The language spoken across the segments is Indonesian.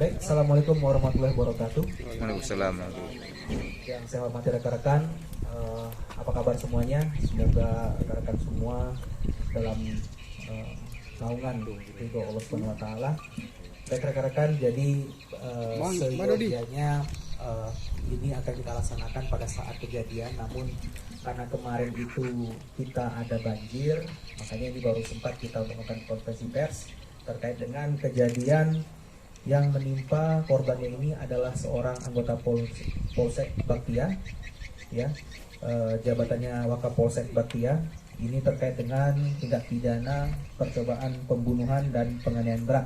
Baik, Assalamualaikum warahmatullahi wabarakatuh. Waalaikumsalam. Yang saya hormati rekan-rekan, apa kabar semuanya? Semoga rekan-rekan semua dalam naungan ridho Allah Subhanahu wa taala. Baik rekan-rekan, jadi seyogianya ini akan kita laksanakan pada saat kejadian, namun karena kemarin itu kita ada banjir, makanya ini baru sempat kita untuk melakukan konferensi pers terkait dengan kejadian yang menimpa korbannya. Ini adalah seorang anggota Polsek Baktia, ya, jabatannya Wakapolsek Baktia. Ini terkait dengan tindak pidana percobaan pembunuhan dan penganiayaan berat.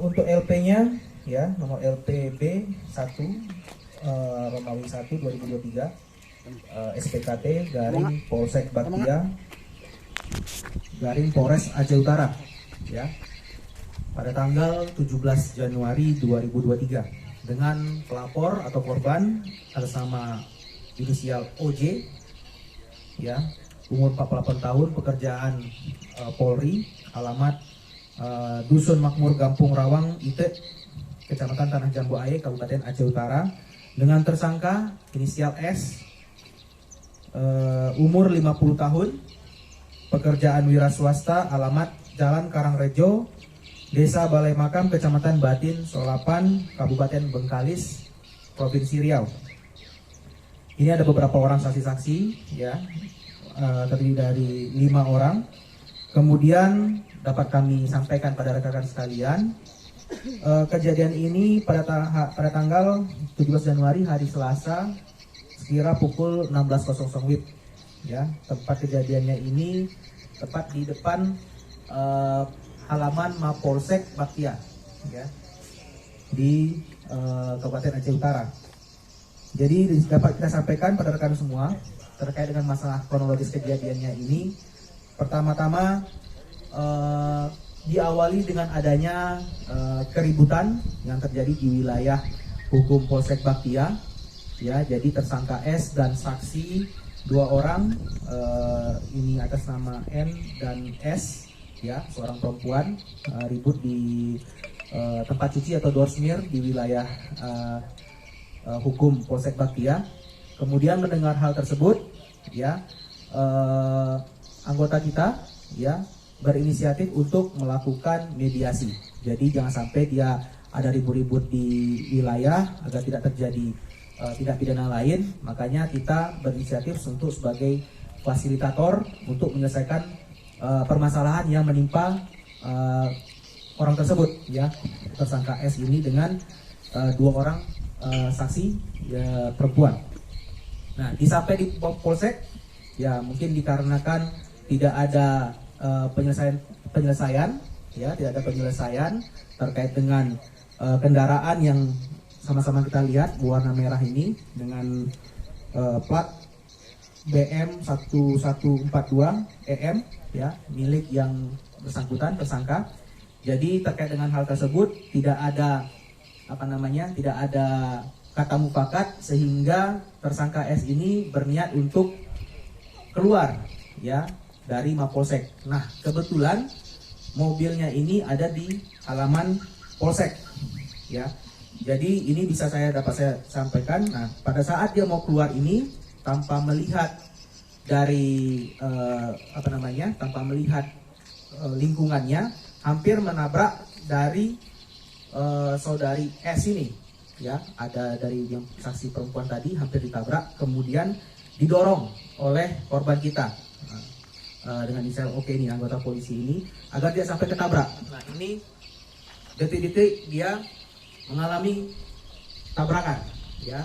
Untuk LP-nya, ya, nomor LPB 1 Romawi 1 2023, SPKT garing Polsek Baktia garing Polres Aceh Utara, ya, pada tanggal 17 Januari 2023 dengan pelapor atau korban atas nama inisial OJ, ya, umur 48 tahun, pekerjaan Polri, alamat Dusun Makmur Gampung Rawang Ite, Kecamatan Tanah Jambu Aye, Kabupaten Aceh Utara, dengan tersangka inisial S, umur 50 tahun, pekerjaan wira swasta, alamat Jalan Karangrejo, Desa Balai Makam, Kecamatan Batin Solapan, Kabupaten Bengkalis, Provinsi Riau. Ini ada beberapa orang saksi-saksi, ya, terdiri dari 5 orang. Kemudian dapat kami sampaikan pada rekan-rekan sekalian, kejadian ini pada tanggal 17 Januari hari Selasa sekira pukul 16.00 WIB, ya. Tempat kejadiannya ini tepat di depan halaman Mapolsek Baktia, ya, di Kabupaten Aceh Utara. Jadi dapat kita sampaikan pada rekan semua terkait dengan masalah kronologis kejadiannya ini. Pertama-tama diawali dengan adanya keributan yang terjadi di wilayah hukum Polsek Baktia, ya. Jadi tersangka S dan saksi 2 orang, ini atas nama N dan S, ya, seorang perempuan, ribut di tempat cuci atau doorsmear di wilayah hukum Polsek Baktia. Kemudian mendengar hal tersebut, ya, anggota kita, ya, berinisiatif untuk melakukan mediasi. Jadi jangan sampai dia ada ribut-ribut di wilayah agar tidak terjadi tindak pidana lain. Makanya kita berinisiatif untuk sebagai fasilitator untuk menyelesaikan permasalahan yang menimpa orang tersebut, ya, tersangka S ini dengan 2 orang saksi, ya, perempuan. Nah, disampai di Polsek, ya, mungkin dikarenakan tidak ada penyelesaian, ya, tidak ada penyelesaian terkait dengan kendaraan yang sama-sama kita lihat berwarna merah ini dengan plat BM 1142 EM, ya, milik yang bersangkutan tersangka. Jadi terkait dengan hal tersebut tidak ada tidak ada kata mufakat sehingga tersangka S ini berniat untuk keluar, ya, dari Mapolsek. Nah, kebetulan mobilnya ini ada di halaman Polsek, ya. Jadi ini dapat saya sampaikan. Nah, pada saat dia mau keluar ini tanpa melihat dari tanpa melihat lingkungannya, hampir menabrak dari saudari S ini, ya. Ada dari yang saksi perempuan tadi hampir ditabrak, kemudian didorong oleh korban kita dengan inisial OK ini, anggota polisi ini, agar dia sampai ketabrak. Nah, ini detik-detik dia mengalami tabrakan, ya.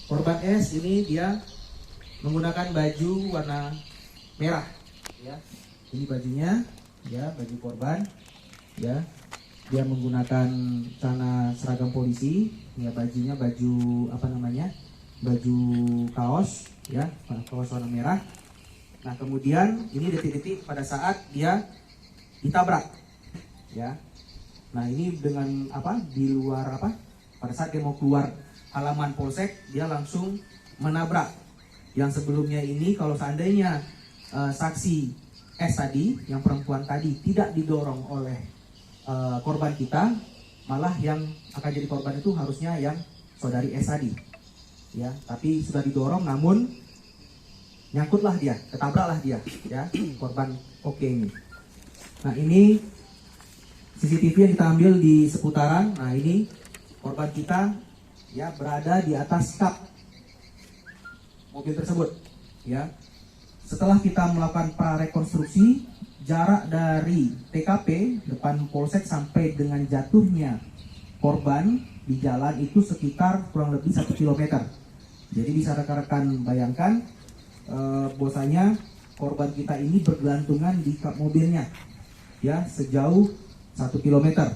Korban S ini dia menggunakan baju warna merah, ya. Ini bajunya, ya, baju korban, ya. Dia menggunakan celana seragam polisi, ya, bajunya baju baju kaos, ya, kaos warna merah. Nah, kemudian ini detik-detik pada saat dia ditabrak, ya. Nah, ini dengan di luar pada saat dia mau keluar halaman Polsek, dia langsung menabrak. Yang sebelumnya ini kalau seandainya saksi S tadi, yang perempuan tadi, tidak didorong oleh korban kita, malah yang akan jadi korban itu harusnya yang saudari S tadi, ya. Tapi sudah didorong, namun nyangkutlah dia, ketabraklah dia, ya, korban Oke ini. Nah ini CCTV yang kita ambil di seputaran. Nah ini korban kita, ya, berada di atas kap mobil tersebut, ya. Setelah kita melakukan prarekonstruksi, jarak dari TKP depan polsek sampai dengan jatuhnya korban di jalan itu sekitar kurang lebih 1 km. Jadi bisa rekan-rekan bayangkan bahwasanya korban kita ini bergelantungan di kap mobilnya, ya, sejauh 1 km.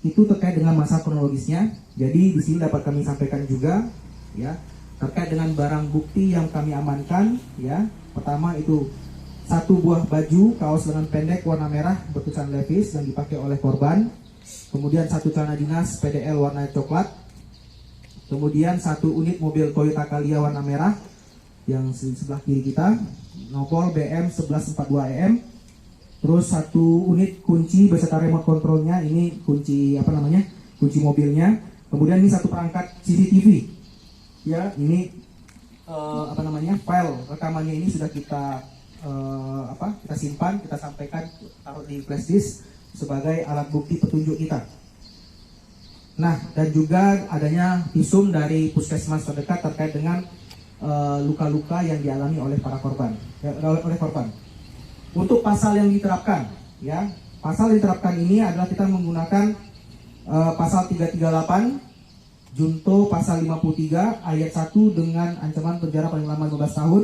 Itu terkait dengan masa kronologisnya. Jadi di sini dapat kami sampaikan juga, ya, terkait dengan barang bukti yang kami amankan, ya. Pertama itu 1 buah baju kaos lengan pendek warna merah bertulisan Levi's yang dipakai oleh korban. Kemudian 1 celana dinas PDL warna coklat. Kemudian 1 unit mobil Toyota Calya warna merah yang di sebelah kiri kita, nopol BM 1142 EM. Terus 1 unit kunci beserta remote controlnya, ini kunci kunci mobilnya. Kemudian ini 1 perangkat CCTV. Ya, ini file rekamannya ini sudah kita kita simpan, kita sampaikan, taruh di flash disk sebagai alat bukti petunjuk kita. Nah, dan juga adanya visum dari puskesmas terdekat terkait dengan luka-luka yang dialami oleh para korban, oleh korban. Untuk pasal yang diterapkan, ya, pasal yang diterapkan ini adalah kita menggunakan pasal 338 Junto pasal 53 ayat 1 dengan ancaman penjara paling lama 15 tahun,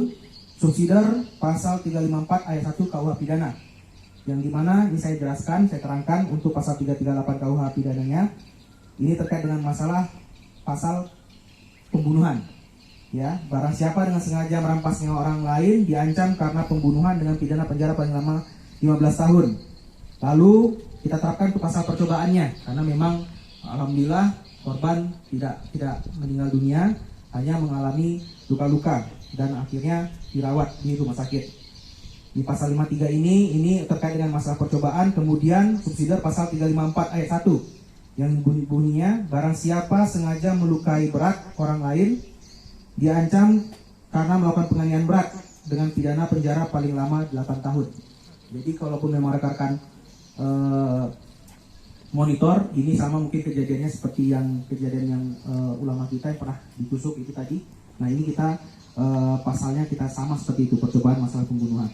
subsidiar pasal 354 ayat 1 KUH pidana. Yang dimana ini saya jelaskan, saya terangkan untuk pasal 338 KUH pidananya, ini terkait dengan masalah pasal pembunuhan. Ya, barang siapa dengan sengaja merampas nyawa orang lain diancam karena pembunuhan dengan pidana penjara paling lama 15 tahun. Lalu kita terapkan untuk pasal percobaannya, karena memang alhamdulillah korban tidak meninggal dunia, hanya mengalami luka-luka dan akhirnya dirawat di rumah sakit. Di pasal 53 ini terkait dengan masalah percobaan. Kemudian subsidiar pasal 354 ayat 1 yang bunyinya barang siapa sengaja melukai berat orang lain diancam karena melakukan penganiayaan berat dengan pidana penjara paling lama 8 tahun. Jadi kalaupun memang rekan-rekan monitor, ini sama mungkin kejadiannya seperti kejadian yang ulama kita yang pernah ditusuk itu tadi. Nah ini kita pasalnya kita sama seperti itu, percobaan masalah pembunuhan.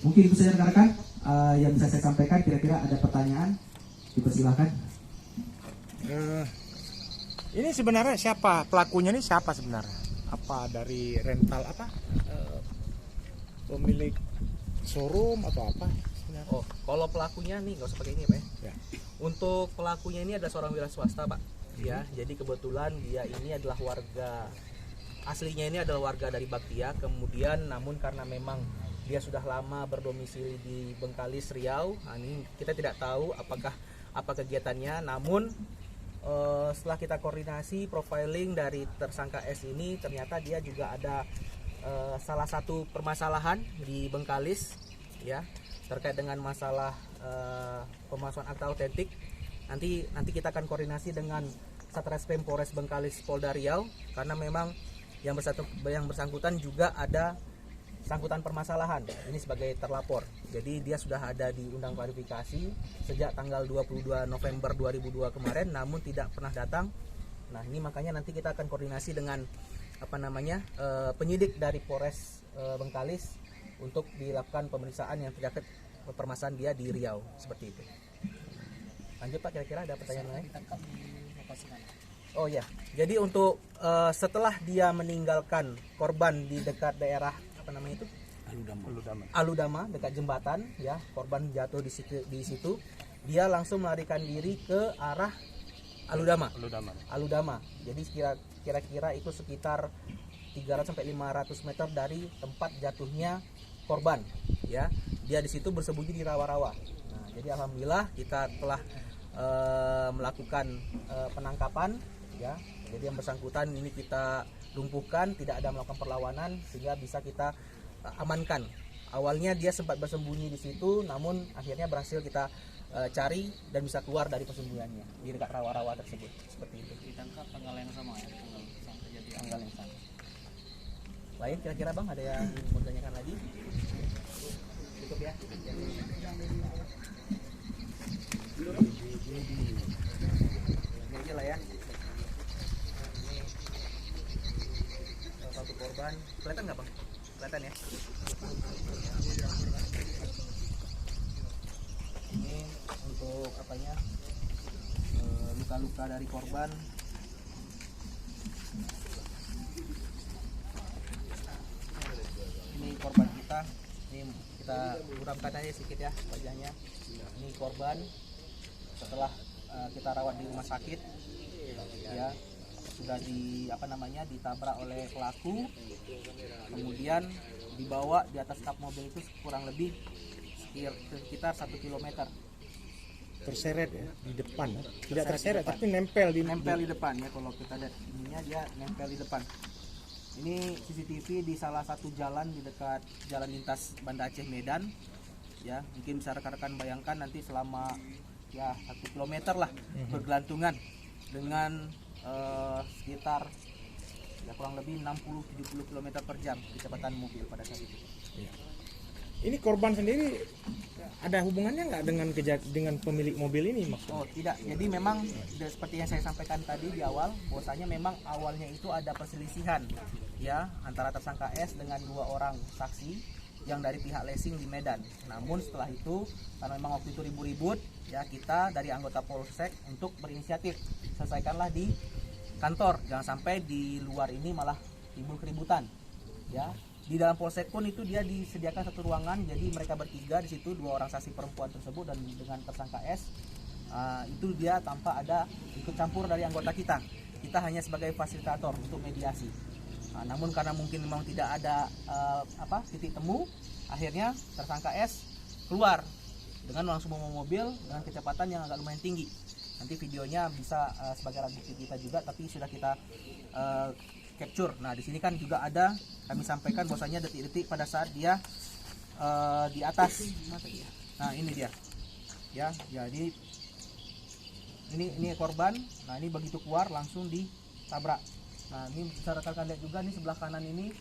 Mungkin itu saja rekan-rekan yang bisa saya sampaikan. Kira-kira ada pertanyaan, dipersilakan. Ini sebenarnya siapa pelakunya, ini siapa sebenarnya? Apa dari rental pemilik showroom atau apa? Oh, kalau pelakunya nih nggak usah pakai ini Pak ya. Untuk pelakunya ini adalah seorang wira swasta Pak. Ya, jadi kebetulan dia ini adalah warga aslinya, ini adalah warga dari Baktia. Kemudian namun karena memang dia sudah lama berdomisili di Bengkalis, Riau. Nah, ini kita tidak tahu apa kegiatannya. Namun setelah kita koordinasi profiling dari tersangka S ini, ternyata dia juga ada salah satu permasalahan di Bengkalis, ya, terkait dengan masalah pemalsuan akta autentik. Nanti kita akan koordinasi dengan Satreskrim Polres Bengkalis Polda Riau, karena memang yang bersangkutan juga ada sangkutan permasalahan ini sebagai terlapor. Jadi dia sudah ada di undang klarifikasi sejak tanggal 22 November 2002 kemarin, namun tidak pernah datang. Nah ini makanya nanti kita akan koordinasi dengan penyidik dari Polres Bengkalis untuk dilakukan pemeriksaan yang terkait permasalahan dia di Riau, seperti itu. Lanjut Pak, kira-kira ada pertanyaan lain? Oh ya, jadi untuk setelah dia meninggalkan korban di dekat daerah Aludama dekat jembatan, ya, korban jatuh di situ, dia langsung melarikan diri ke arah Aludama. Jadi kira-kira itu sekitar 300 sampai 500 meter dari tempat jatuhnya korban, ya. Dia di situ bersembunyi di rawa-rawa. Nah, jadi alhamdulillah kita telah melakukan penangkapan, ya. Jadi yang bersangkutan ini kita lumpuhkan, tidak ada melakukan perlawanan, sehingga bisa kita amankan Awalnya dia sempat bersembunyi di situ, namun akhirnya berhasil kita cari dan bisa keluar dari persembunyiannya di dekat rawa-rawa tersebut. Seperti itu. Ditangkap tanggal yang sama ya, tanggal kejadian. Tanggal yang sama. Lain kira-kira bang ada yang mau ditanyakan lagi? Cukup ya. Ini aja lah ya. Ini salah satu korban. Kelihatan nggak bang? Kelihatan ya. Ini untuk apanya? Luka-luka dari korban. Ini korban kita. Ini kita buramkan aja sedikit ya wajahnya. Ini korban setelah kita rawat di rumah sakit, ya sudah ditabrak oleh pelaku, kemudian dibawa di atas kap mobil itu kurang lebih sekitar 1 km. Terseret ya di depan, tidak Terseret terseret di depan. tapi nempel Di depan ya, kalau kita lihat ininya dia nempel di depan. Ini CCTV di salah satu jalan di dekat jalan lintas Banda Aceh Medan. Ya, mungkin bisa rekan-rekan bayangkan nanti selama ya 1 km lah bergelantungan dengan sekitar ya kurang lebih 60-70 km per jam kecepatan mobil pada saat itu. Ini korban sendiri ada hubungannya nggak dengan pemilik mobil ini maksudnya? Oh tidak, jadi memang seperti yang saya sampaikan tadi di awal, bahwasanya memang awalnya itu ada perselisihan ya antara tersangka S dengan 2 orang saksi yang dari pihak Lesing di Medan. Namun setelah itu karena memang waktu itu ribut-ribut, ya kita dari anggota Polsek untuk berinisiatif selesaikanlah di kantor, jangan sampai di luar ini malah timbul keributan. Ya, di dalam Polsek pun itu dia disediakan satu ruangan, jadi mereka bertiga di situ, 2 orang saksi perempuan tersebut dan dengan tersangka S. Itu dia tanpa ada ikut campur dari anggota kita. Kita hanya sebagai fasilitator untuk mediasi. Namun karena mungkin memang tidak ada titik temu, akhirnya tersangka S keluar dengan langsung membawa mobil dengan kecepatan yang agak lumayan tinggi. Nanti videonya bisa sebagai alat bukti kita juga, tapi sudah kita capture. Nah di sini kan juga ada kami sampaikan bahwasanya detik-detik pada saat dia di atas. Nah ini dia, ya jadi ini korban. Nah ini begitu keluar langsung ditabrak. Nah ini bisa rekan-rekan lihat juga nih sebelah kanan ini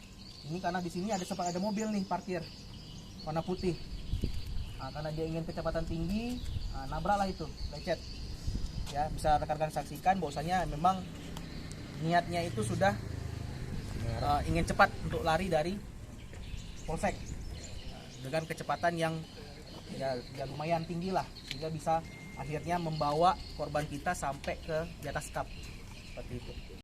karena di sini sempat ada mobil nih parkir warna putih. Nah, karena dia ingin kecepatan tinggi, nabraklah itu, lecet. Ya bisa rekan-rekan saksikan bahwasanya memang niatnya itu sudah ingin cepat untuk lari dari Polsek dengan kecepatan yang ya lumayan tinggi lah, sehingga bisa akhirnya membawa korban kita sampai ke di atas kap seperti itu.